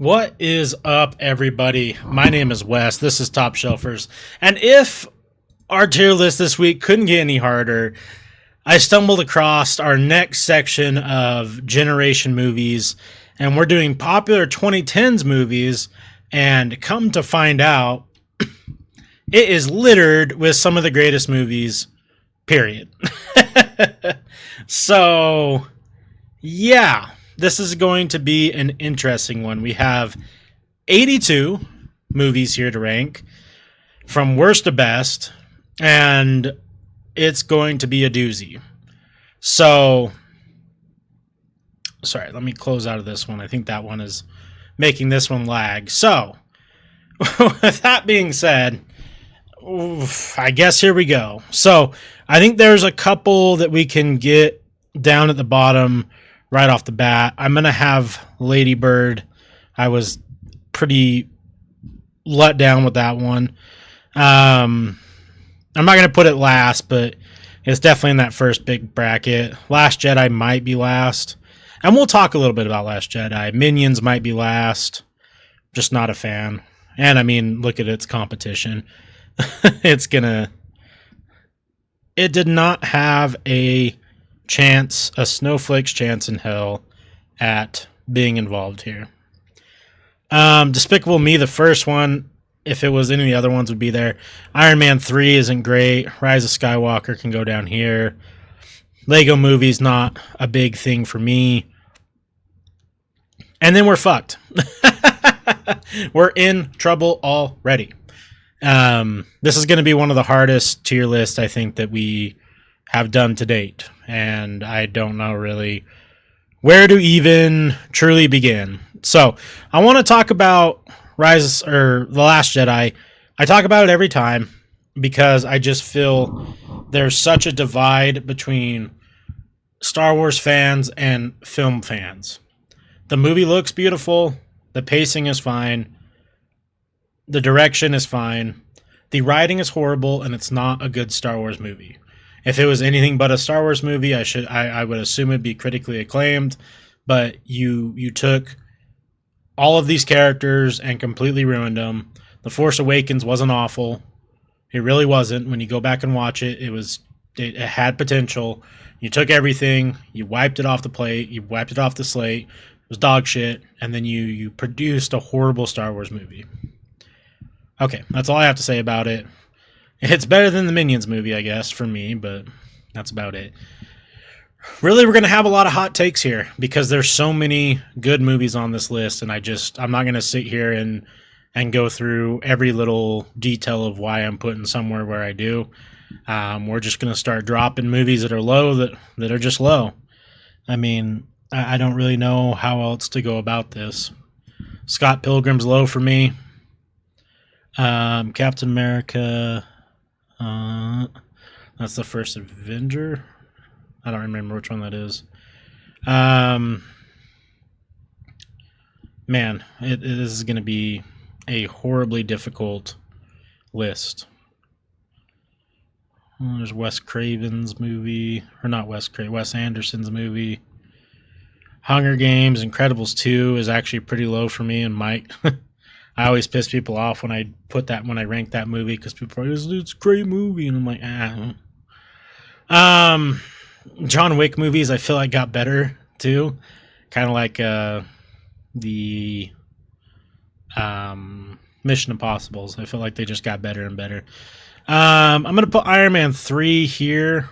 What is up, everybody? My name is Wes. This is Topshelfers. And if our tier list this week couldn't get any harder, I stumbled across our next section of generation movies, and we're doing popular 2010s movies. And come to find out, it is littered with some of the greatest movies, period. So, yeah. This is going to be an interesting one. We have 82 movies here to rank from worst to best, and it's going to be a doozy. So, sorry, let me close out of this one. I think that one is making this one lag. So, with that being said, I guess here we go. So, I think there's a couple that we can get down at the bottom right off the bat. I'm going to have Lady Bird. I was pretty let down with that one. I'm not going to put it last, but it's definitely in that first big bracket. Last Jedi might be last. And we'll talk a little bit about Last Jedi. Minions might be last. Just not a fan. And I mean, look at its competition. It did not have a snowflake's chance in hell at being involved here. Despicable Me, the first one, if it was any of the other ones, would be there. Iron Man 3 isn't great. Rise of Skywalker can go down here. Lego Movie's not a big thing for me. And then we're fucked. We're in trouble already. This is going to be one of the hardest tier lists, I think, that we have done to date, and I don't know really where to even truly begin. So I want to talk about The Last Jedi. I talk about it every time because I just feel there's such a divide between Star Wars fans and film fans. The movie looks beautiful, the pacing is fine, the direction is fine, the writing is horrible, and it's not a good Star Wars movie. If it was anything but a Star Wars movie, I would assume it'd be critically acclaimed. But you took all of these characters and completely ruined them. The Force Awakens wasn't awful. It really wasn't. When you go back and watch it, it had potential. You took everything, you wiped it off the plate, you wiped it off the slate. It was dog shit, and then you produced a horrible Star Wars movie. Okay, that's all I have to say about it. It's better than the Minions movie, I guess, for me, but that's about it. Really, we're going to have a lot of hot takes here because there's so many good movies on this list, and I'm not going to sit here and go through every little detail of why I'm putting somewhere where I do. We're just going to start dropping movies that are low that are just low. I mean, I don't really know how else to go about this. Scott Pilgrim's low for me. Captain America... that's the first Avenger. I don't remember which one that is. Man, it is going to be a horribly difficult list. Well, there's Wes Craven's movie, or not Wes Anderson's movie. Hunger Games, Incredibles 2 is actually pretty low for me, and Mike. I always piss people off when I rank that movie because people are like, it's a great movie, and I'm like, John Wick movies I feel like got better too, kind of like the Mission Impossibles. I feel like they just got better and better. I'm gonna put Iron Man 3 here.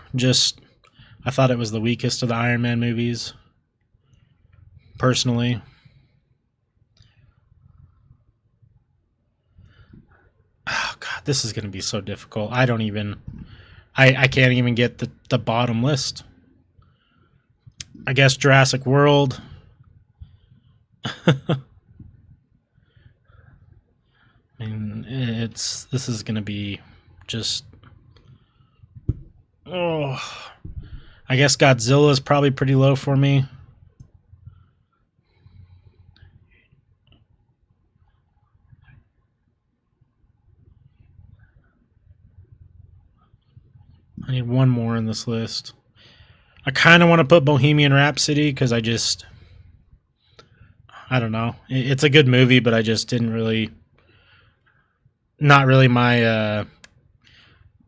I thought it was the weakest of the Iron Man movies, personally. Oh God, this is going to be so difficult. I can't even get the bottom list. I guess Jurassic World. I mean, this is going to be just... Oh, I guess Godzilla is probably pretty low for me. I need one more in this list. I kind of want to put Bohemian Rhapsody because I I don't know. It's a good movie, but I just didn't really, not really my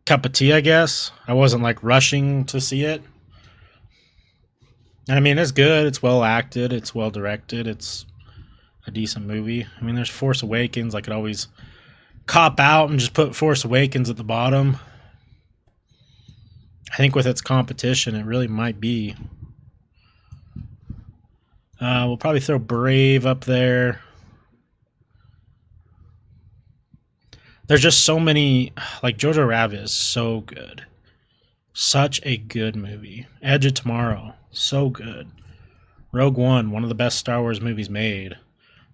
cup of tea, I guess. I wasn't like rushing to see it. And I mean, it's good. It's well acted. It's well directed. It's a decent movie. I mean, there's Force Awakens. I could always cop out and just put Force Awakens at the bottom. I think with its competition, it really might be. We'll probably throw Brave up there. There's just so many, like Jojo Rabbit is so good. Such a good movie. Edge of Tomorrow, so good. Rogue One, one of the best Star Wars movies made.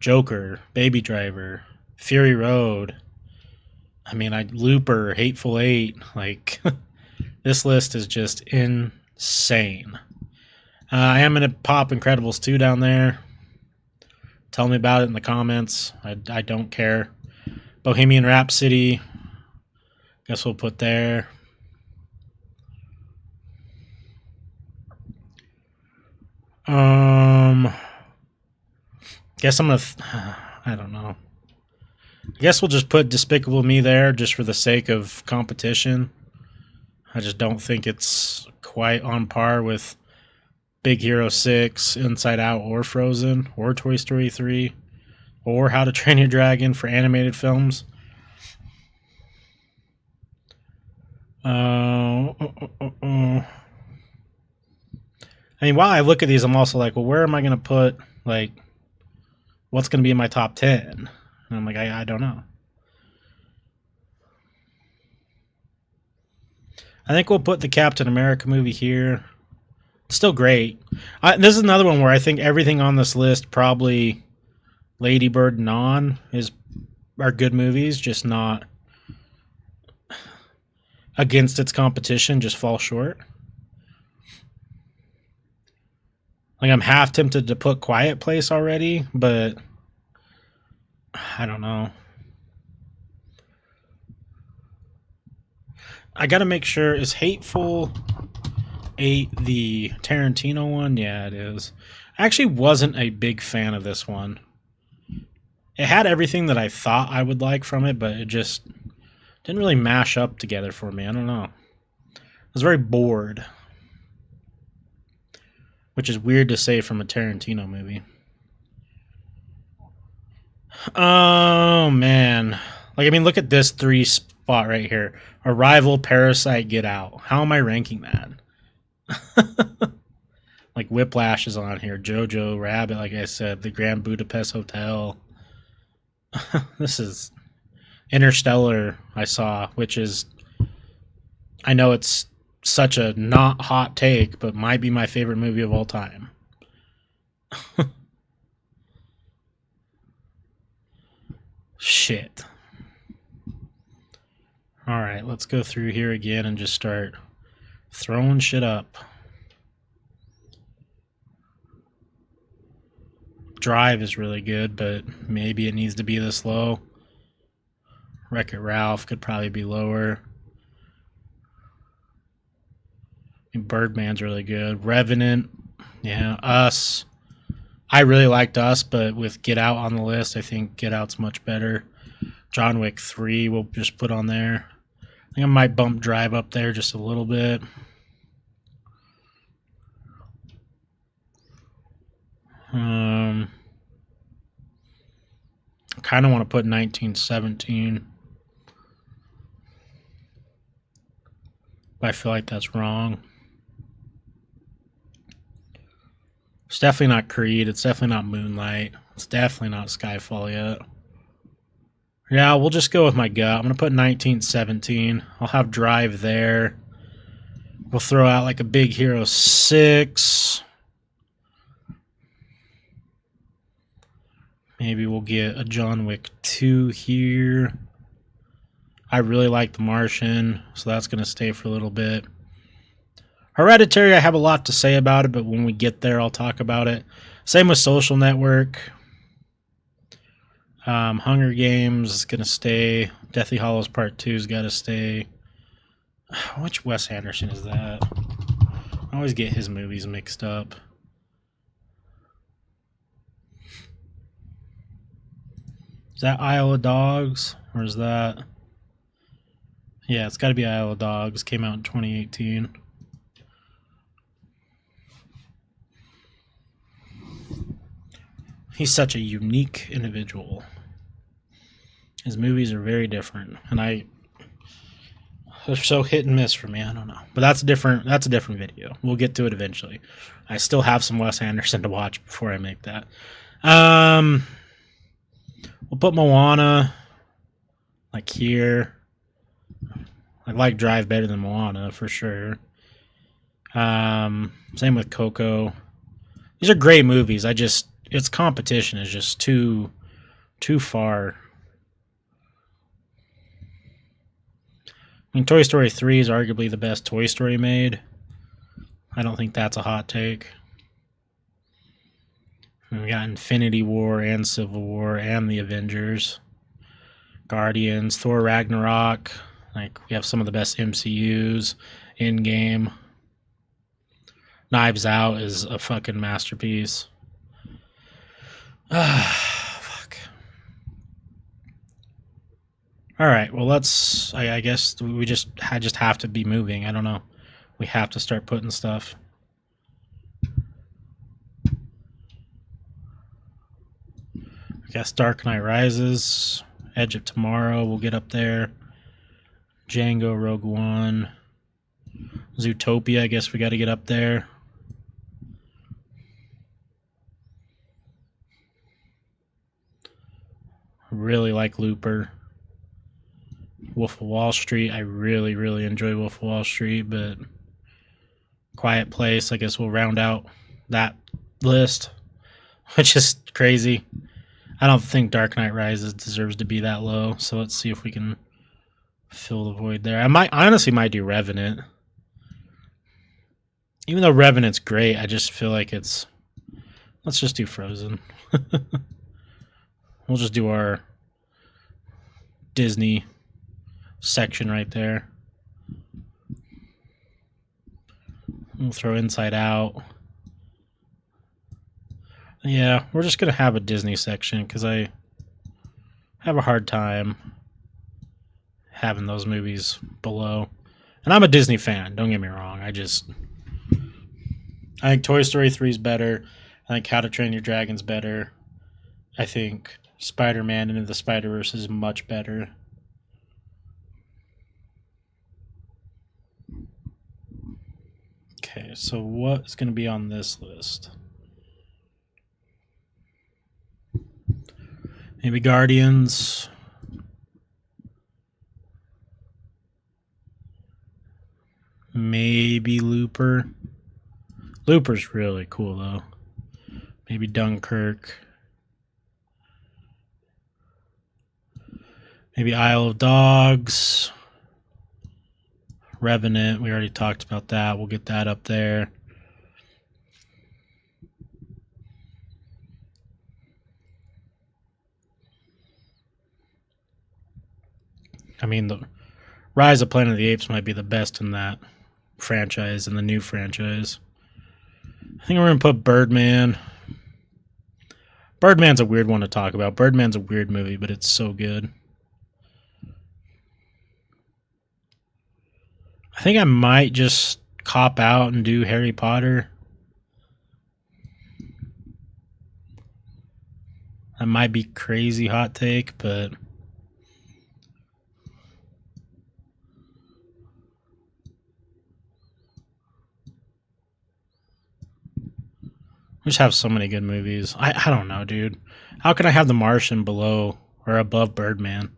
Joker, Baby Driver, Fury Road. I mean, Looper, Hateful Eight. Like, this list is just insane. I am going to pop Incredibles 2 down there. Tell me about it in the comments. I don't care. Bohemian Rhapsody. Guess we'll put there. Guess I'm gonna. I don't know. I guess we'll just put Despicable Me there just for the sake of competition. I just don't think it's quite on par with Big Hero 6, Inside Out, or Frozen, or Toy Story 3, or How to Train Your Dragon for animated films. I mean, while I look at these, I'm also like, well, where am I going to put, like, what's going to be in my top 10? And I'm like, I don't know. I think we'll put the Captain America movie here. Still great. This is another one where I think everything on this list, probably Lady Bird and On, are good movies, just not against its competition, just fall short. Like, I'm half tempted to put Quiet Place already, but I don't know. I gotta make sure, is Hateful Eight the Tarantino one? Yeah, it is. I actually wasn't a big fan of this one. It had everything that I thought I would like from it, but it just didn't really mash up together for me. I don't know. I was very bored. Which is weird to say from a Tarantino movie. Oh, man. Like, I mean, look at this 3 spot right here. Arrival, Parasite, Get Out. How am I ranking that? Like, Whiplash is on here. Jojo Rabbit, like I said. The Grand Budapest Hotel. This is Interstellar, I saw, which is... I know it's such a not hot take, but might be my favorite movie of all time. Shit. Alright, let's go through here again and just start throwing shit up. Drive is really good, but maybe it needs to be this low. Wreck-It Ralph could probably be lower. Birdman's really good. Revenant, yeah. Us. I really liked Us, but with Get Out on the list, I think Get Out's much better. John Wick 3 we'll just put on there. I think I might bump Drive up there just a little bit. I kind of want to put 1917. But I feel like that's wrong. It's definitely not Creed. It's definitely not Moonlight. It's definitely not Skyfall yet. Yeah, we'll just go with my gut. I'm going to put 1917. I'll have Drive there. We'll throw out like a Big Hero 6. Maybe we'll get a John Wick 2 here. I really like The Martian, so that's going to stay for a little bit. Hereditary, I have a lot to say about it, but when we get there, I'll talk about it. Same with Social Network. Hunger Games is going to stay. Deathly Hallows Part 2's got to stay. Which Wes Anderson is that? I always get his movies mixed up. Is that Isle of Dogs? Or is that... Yeah, it's got to be Isle of Dogs. Came out in 2018. He's such a unique individual. His movies are very different, and they're so hit and miss for me. I don't know, but that's a different video. We'll get to it eventually. I still have some Wes Anderson to watch before I make that. We'll put Moana like here. I like Drive better than Moana for sure. Same with Coco. These are great movies. Its competition is just too far. I mean, Toy Story 3 is arguably the best Toy Story made. I don't think that's a hot take. And we got Infinity War and Civil War and the Avengers. Guardians, Thor Ragnarok. Like, we have some of the best MCUs. Endgame. Knives Out is a fucking masterpiece. Fuck. All right. Well, I guess we just have to be moving. I don't know. We have to start putting stuff. I guess Dark Knight Rises, Edge of Tomorrow. We'll get up there. Django, Rogue One, Zootopia. I guess we got to get up there. Really like Looper. Wolf of Wall Street. I really, really enjoy Wolf of Wall Street, but Quiet Place, I guess we'll round out that list, which is crazy. I don't think Dark Knight Rises deserves to be that low, so let's see if we can fill the void there. I honestly might do Revenant. Even though Revenant's great, I just feel like let's just do Frozen. We'll just do our Disney section right there. We'll throw Inside Out. Yeah, we're just going to have a Disney section because I have a hard time having those movies below. And I'm a Disney fan, don't get me wrong. I think Toy Story 3 is better. I think How to Train Your Dragon's better. I think Spider-Man Into the Spider-Verse is much better. Okay, so what is going to be on this list? Maybe Guardians. Maybe Looper. Looper's really cool, though. Maybe Dunkirk. Maybe Isle of Dogs. Revenant, we already talked about that. We'll get that up there. I mean, the Rise of Planet of the Apes might be the best in that franchise, in the new franchise. I think we're going to put Birdman. Birdman's a weird one to talk about. Birdman's a weird movie, but it's so good. I think I might just cop out and do Harry Potter. That might be crazy hot take, but we just have so many good movies. I don't know, dude. How can I have The Martian below or above Birdman?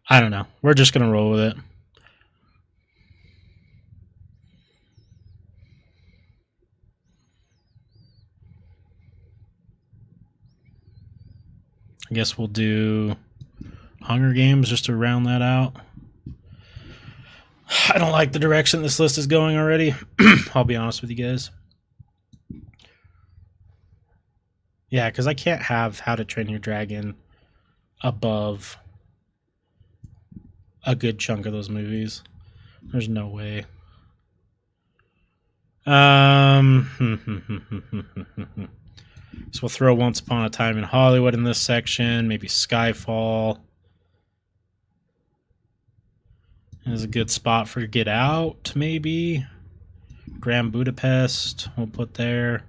I don't know. We're just going to roll with it. I guess we'll do Hunger Games just to round that out. I don't like the direction this list is going already. I'll be honest with you guys. Yeah, because I can't have How to Train Your Dragon above a good chunk of those movies. There's no way. So we'll throw Once Upon a Time in Hollywood in this section, maybe Skyfall. Is a good spot for Get Out, maybe. Grand Budapest, we'll put there.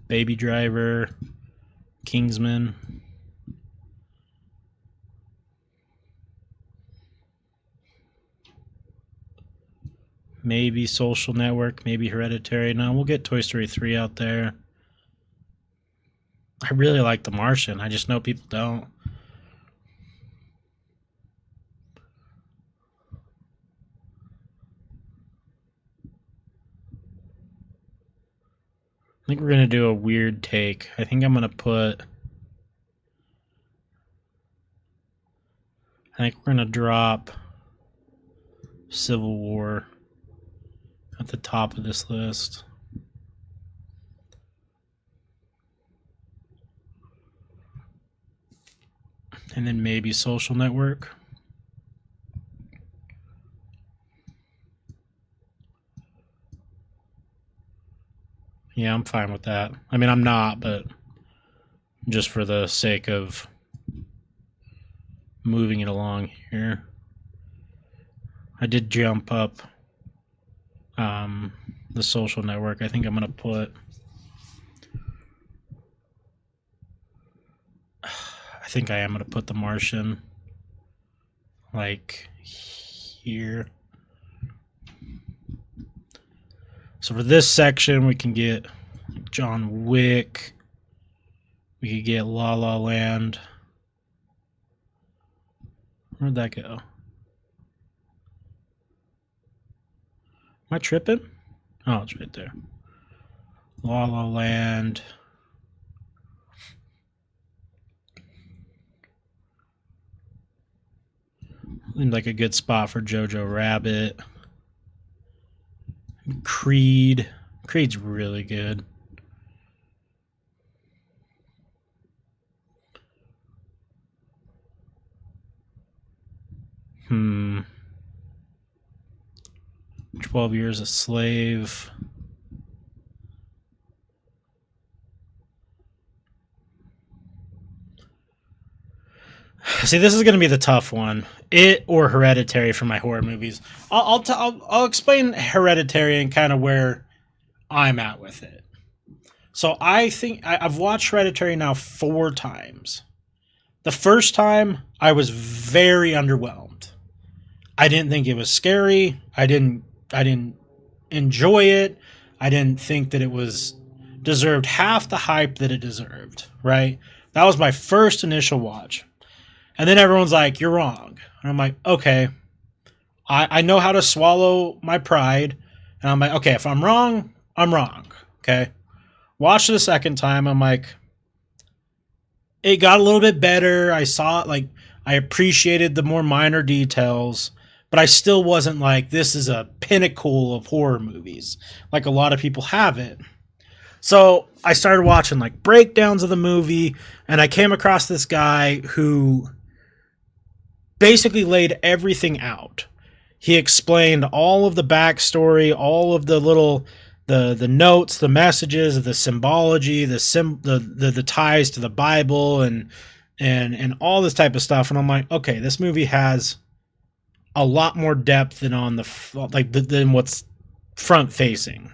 Baby Driver, Kingsman. Maybe Social Network, maybe Hereditary. No, we'll get Toy Story 3 out there. I really like The Martian. I just know people don't. I think we're going to do a weird take. I think I'm going to put... I think we're going to drop Civil War at the top of this list. And then maybe Social Network. Yeah, I'm fine with that. I mean, I'm not, but just for the sake of moving it along here. I did jump up the Social Network. I think I'm going to put... I think I am going to put The Martian like here. So for this section, we can get John Wick. We could get La La Land. Where'd that go? Am I tripping? Oh, it's right there. La La Land. Seemed like a good spot for Jojo Rabbit. Creed. Creed's really good. Hmm. 12 Years a Slave. See, this is going to be the tough one. It or Hereditary for my horror movies. I'll explain Hereditary and kind of where I'm at with it. So I think I've watched Hereditary now 4 times. The first time, I was very underwhelmed. I didn't think it was scary. I didn't enjoy it. I didn't think that it was deserved half the hype that it deserved, right? That was my first initial watch. And then everyone's like, you're wrong. And I'm like, okay. I know how to swallow my pride. And I'm like, okay, if I'm wrong, I'm wrong. Okay. Watched it a second time. I'm like, it got a little bit better. I saw it, like, I appreciated the more minor details, but I still wasn't like, this is a pinnacle of horror movies, like a lot of people have it. So I started watching like breakdowns of the movie, and I came across this guy who basically laid everything out. He explained all of the backstory, all of the little the notes, the messages, the symbology, the ties to the Bible, and all this type of stuff. And I'm like, okay, this movie has a lot more depth than on than what's front facing.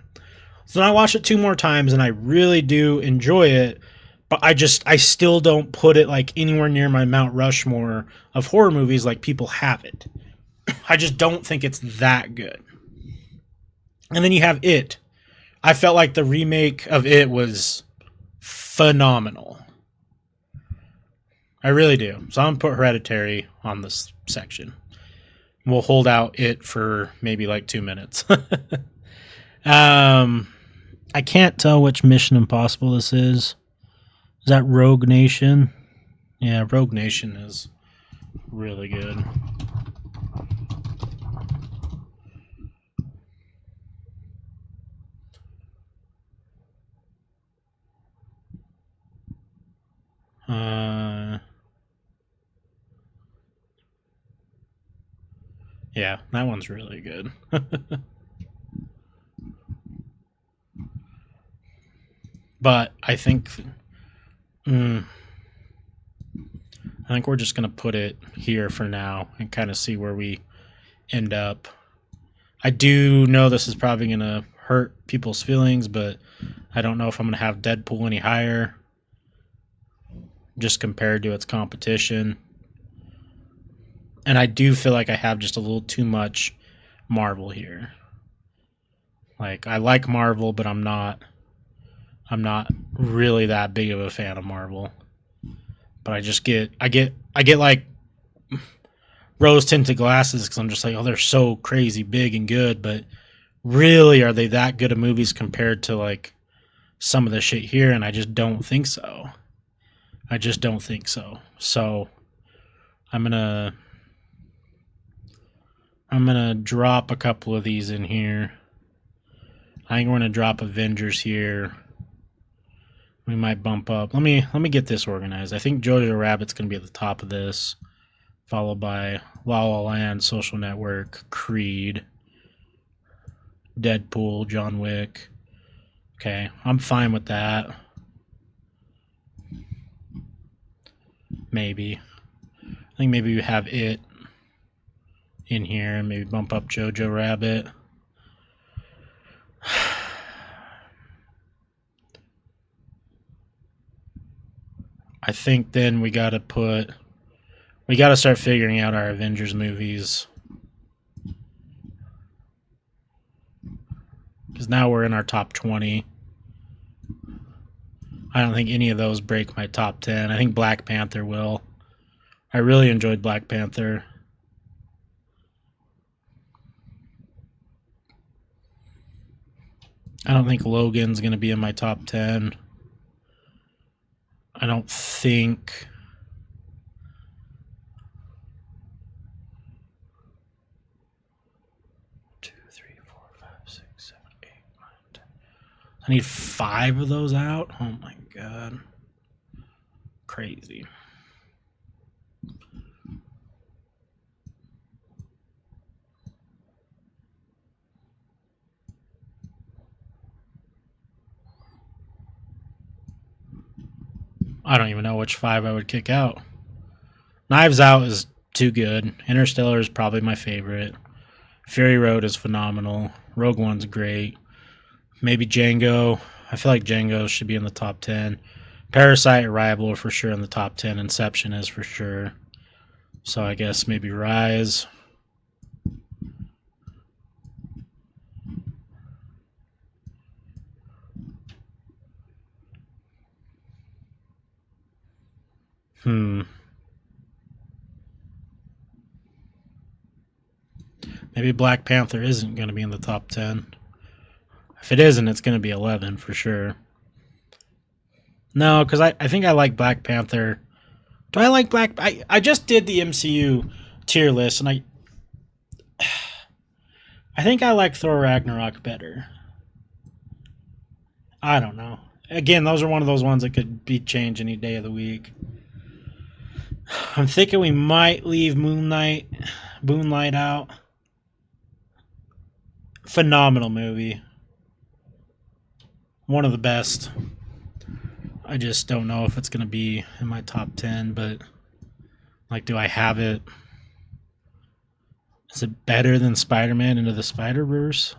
So then I watched it 2 more times, and I really do enjoy it. But I still don't put it like anywhere near my Mount Rushmore of horror movies like people have it. I just don't think it's that good. And then you have It. I felt like the remake of It was phenomenal. I really do. So I'm going to put Hereditary on this section. We'll hold out It for maybe like 2 minutes. I can't tell which Mission Impossible this is. Is that Rogue Nation? Yeah, Rogue Nation is really good. Yeah, that one's really good. But mm, I think we're just gonna put it here for now and kind of see where we end up. I do know this is probably gonna hurt people's feelings, but I don't know if I'm gonna have Deadpool any higher, just compared to its competition. And I do feel like I have just a little too much Marvel here. Like, I like Marvel, but I'm not really that big of a fan of Marvel. But I get like rose tinted glasses because I'm just like, oh, they're so crazy big and good, but really, are they that good of movies compared to like some of the shit here? And I just don't think so. I just don't think so. So I'm gonna drop a couple of these in here. I think we're gonna drop Avengers here. We might bump up. Let me get this organized. I think Jojo Rabbit's gonna be at the top of this, followed by La La Land, Social Network, Creed, Deadpool, John Wick. Okay, I'm fine with that. Maybe. I think maybe we have it in here and maybe bump up Jojo Rabbit. I think then we gotta start figuring out our Avengers movies. Because now we're in our top 20. I don't think any of those break my top 10. I think Black Panther will. I really enjoyed Black Panther. I don't think Logan's going to be in my top 10. I don't think... I need 5 of those out? Oh my god. Crazy. I don't even know which 5 I would kick out. Knives Out is too good. Interstellar is probably my favorite. Fury Road is phenomenal. Rogue One's great. Maybe Django. I feel like Django should be in the top 10. Parasite, Arrival are for sure in the top 10. Inception is for sure. So I guess maybe Rise. Maybe Black Panther isn't going to be in the top 10. If it isn't, it's going to be 11 for sure. No, because I think I like Black Panther. Do I like Black... I just did the MCU tier list, and I think I like Thor Ragnarok better. I don't know. Again, those are one of those ones that could be changed any day of the week. I'm thinking we might leave Moonlight out. Phenomenal movie. One of the best. I just don't know if it's going to be in my top 10, but like, do I have it? Is it better than Spider-Man Into the Spider-Verse?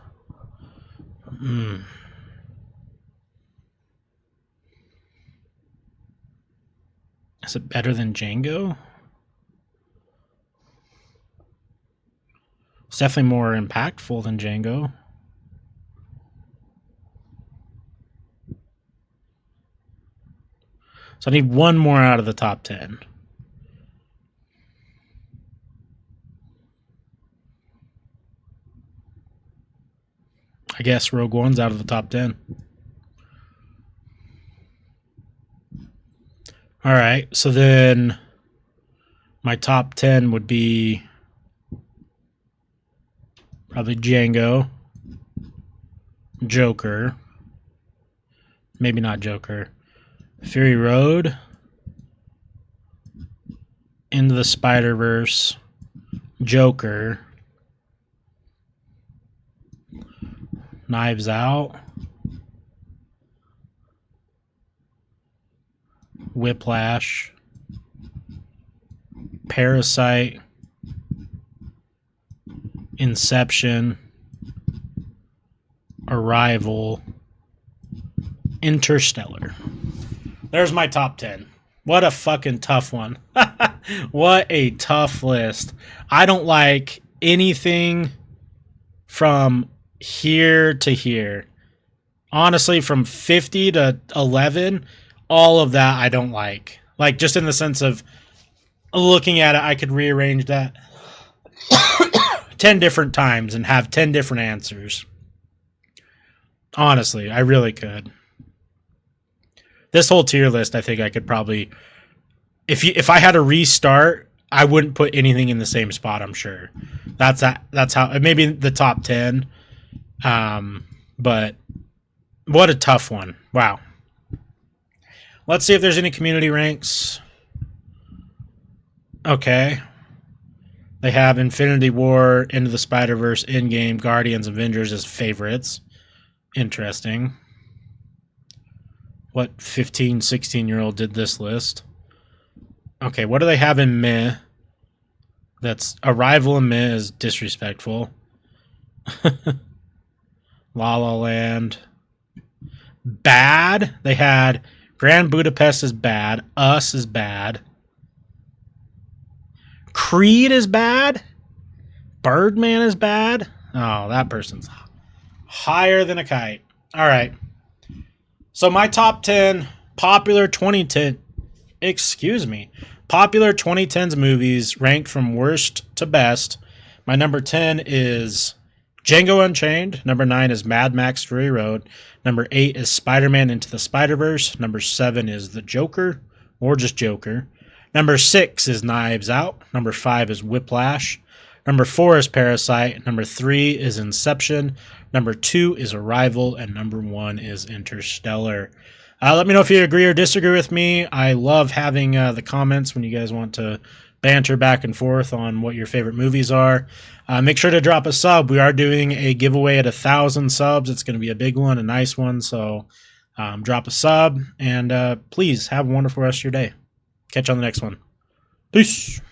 Is it better than Django? It's definitely more impactful than Django. So I need one more out of the top 10. I guess Rogue One's out of the top 10. All right, so then my top 10 would be probably Django, Joker, maybe not Joker, Fury Road, Into the Spider-Verse, Joker, Knives Out, Whiplash, Parasite, Inception, Arrival, Interstellar. There's my top 10. What a fucking tough one. What a tough list. I don't like anything from here to here. Honestly, from 50 to 11, all of that I don't like. Like, just in the sense of looking at it, I could rearrange that 10 different times and have 10 different answers. Honestly, I really could. This whole tier list, I think I could probably... If I had to restart, I wouldn't put anything in the same spot, I'm sure. That's how... Maybe the top 10. But what a tough one. Wow. Let's see if there's any community ranks. Okay. They have Infinity War, Into the Spider-Verse, Endgame, Guardians, Avengers as favorites. Interesting. What 15, 16-year-old did this list? Okay, what do they have in meh? That's Arrival and meh is disrespectful. La La Land. Bad. They had Grand Budapest is bad. Us is bad. Creed is bad. Birdman is bad. Oh, that person's higher than a kite. All right. So my top 10 popular 2010, popular 2010s movies ranked from worst to best. My number 10 is Django Unchained. Number 9 is Mad Max Fury Road. Number 8 is Spider-Man Into the Spider-Verse. Number 7 is The Joker, or just Joker. Number 6 is Knives Out. Number 5 is Whiplash. Number 4 is Parasite. Number 3 is Inception. Number 2 is Arrival. And number 1 is Interstellar. Let me know if you agree or disagree with me. I love having the comments when you guys want to banter back and forth on what your favorite movies are. Make sure to drop a sub. We are doing a giveaway at 1,000 subs. It's going to be a big one, a nice one. So drop a sub. And please have a wonderful rest of your day. Catch you on the next one. Peace.